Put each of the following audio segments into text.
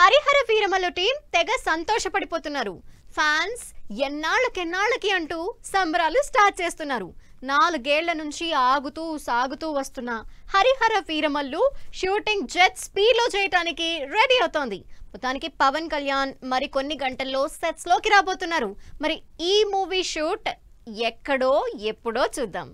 Harihara Veeramallu team తెగ సంతోషపడిపోతున్నారు. Fans ఎన్నాళ్ళకి అంటూ సంబరాలు స్టార్ట్ చేస్తున్నారు. 4 ఏళ్ల నుంచి ఆగుతూ సాగుతూ వస్తున్న Harihara Veeramallu shooting jet speed లో చేయడానికి రెడీ అవుతోంది. మొత్తానికి పవన్ కళ్యాణ్ మరి కొన్ని గంటల్లో సెట్స్ లోకి రాబోతున్నారు. మరి ఈ మూవీ షూట్ ఎక్కడో ఎప్పుడో చూద్దాం.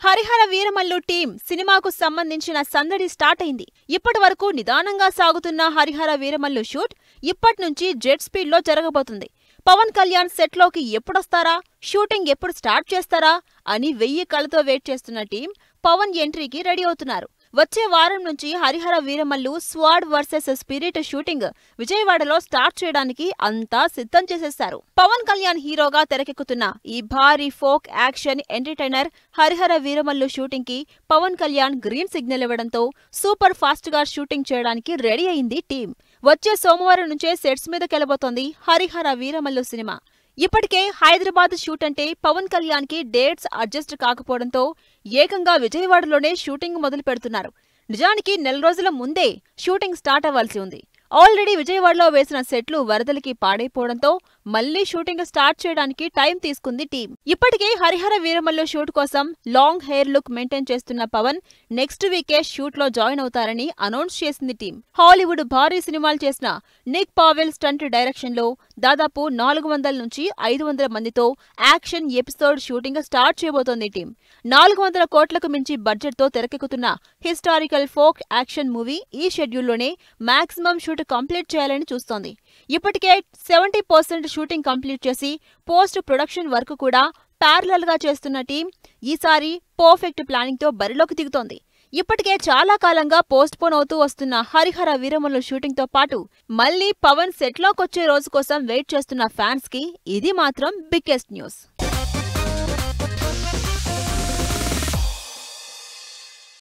హరిహర వీరమల్లు టీం సినిమాకు సంబంధించిన సందడి స్టార్ట్ అయింది. ఇప్పటి వరకు నిదానంగా సాగుతున్న హరిహర వీరమల్లు షూట్ ఇప్పటి నుంచి జెట్ స్పీడ్ లో జరగబోతుంది. పవన్ కళ్యాణ్ సెట్ లోకి ఎప్పుడొస్తారా, షూటింగ్ ఎప్పుడు స్టార్ట్ చేస్తారా అని 1000 కళ్ళతో వెయిట్ చేస్తున్న టీం పవన్ ఎంట్రీకి రెడీ అవుతున్నారు. వచ్చే వారం నుంచి Harihara Veeramallu స్వాడ్ versus spirit shooting విజయవాడలో స్టార్ట్ చేయడానికి అంతా సిద్ధం చేసేశారు. పవన్ కళ్యాణ్ హీరోగా తెరకెక్కుతున్న ఈ భారీ folk action entertainer Harihara Veeramallu shooting కి పవన్ కళ్యాణ్ గ్రీన్ సిగ్నల్ ఇవ్వడంతో సూపర్ ఫాస్ట్ గా షూటింగ్ చేయడానికి రెడీ అయింది టీం. వచ్చే సోమవారం నుంచే సెట్స్ మీదకెళ్లబోతోంది హరిహర వీరమల్లు సినిమా. ఇప్పటికే హైదరాబాద్ షూట్ అంటే పవన్ కళ్యాణ్ కి డేట్స్ అడ్జస్ట్ కాకపోవడంతో ఏకంగా విజయవాడలోనే షూటింగ్ మొదలు పెడుతున్నారు. నిజానికి నెల రోజుల ముందే షూటింగ్ స్టార్ట్ అవ్వాల్సి ఉంది. ఆల్రెడీ విజయవాడలో వేసిన సెట్లు వరదలకి పాడైపోవడంతో మళ్లీ షూటింగ్ స్టార్ట్ చేయడానికి టైం తీసుకుంది టీం. ఇప్పటికే హరిహర వీరమల్లు షూట్ కోసం లాంగ్ హెయిర్ లుక్ మెయింటైన్ చేస్తున్న పవన్ నెక్స్ట్ వీకే షూట్ లో జాయిన్ అవుతారని అనౌన్స్ చేసింది టీం. హాలీవుడ్ భారీ సినిమాలు చేసిన నిక్ పావెల్ స్టంట్ డైరెక్షన్ లో దాదాపు 400 నుంచి 500 మందితో యాక్షన్ ఎపిసోడ్ షూటింగ్ స్టార్ట్ చేయబోతోంది టీం. 400 కోట్లకు మించి బడ్జెట్ తో తెరకెక్కుతున్న హిస్టారికల్ ఫోక్ యాక్షన్ మూవీ ఈ షెడ్యూల్లోనే మాక్సిమం షూట్ కంప్లీట్ చేయాలని చూస్తోంది. ఇప్పటికే 70% షూటింగ్ కంప్లీట్ చేసి పోస్ట్ ప్రొడక్షన్ వర్క్ కూడా ప్యారలల్ గా చేస్తున్న టీం ఈసారి పర్ఫెక్ట్ ప్లానింగ్ తో బరిలోకి దిగుతోంది. ఇప్పటికే చాలా కాలంగా పోస్ట్ పోన్ అవుతూ వస్తున్న హరిహర వీరమల్లు షూటింగ్ తో పాటు మళ్లీ పవన్ సెట్ లోకొచ్చే రోజు కోసం వెయిట్ చేస్తున్న ఫ్యాన్స్ కి ఇది మాత్రం బిగ్గెస్ట్ న్యూస్.